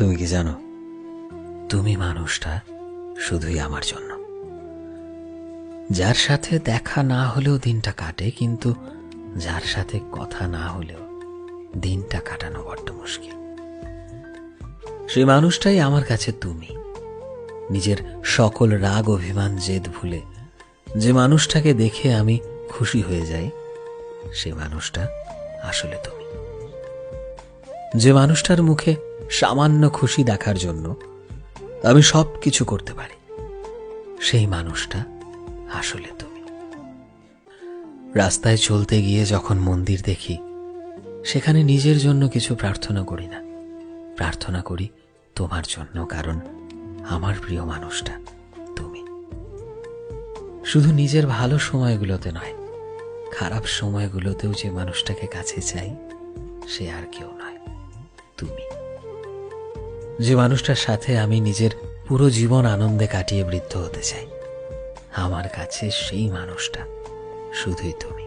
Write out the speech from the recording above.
তুমি কি জানো, তুমি মানুষটা শুধুই আমার জন্য, যার সাথে দেখা না হলেও দিনটা কাটে, কিন্তু যার সাথে কথা না হলেও দিনটা কাটানো বড্ড মুশকিল। সেই মানুষটাই আমার কাছে তুমি। নিজের সকল রাগ, অভিমান, জেদ ভুলে যে মানুষটাকে দেখে আমি খুশি হয়ে যাই, সে মানুষটা আসলে তুমি। যে মানুষটার মুখে সামান্য খুশি দেখার জন্য আমি সব কিছু করতে পারি, সেই মানুষটা আসলে তুমি। রাস্তায় চলতে গিয়ে যখন মন্দির দেখি, সেখানে নিজের জন্য কিছু প্রার্থনা করি না, প্রার্থনা করি তোমার জন্য, কারণ আমার প্রিয় মানুষটা তুমি। শুধু নিজের ভালো সময়গুলোতে নয়, খারাপ সময়গুলোতেও যে মানুষটাকে কাছে চাই, সে আর কেউ নয়, তুমি। যে মানুষটার সাথে আমি নিজের পুরো জীবন আনন্দে কাটিয়ে বৃদ্ধ হতে চাই, আমার কাছে সেই মানুষটা শুধুই তুমি।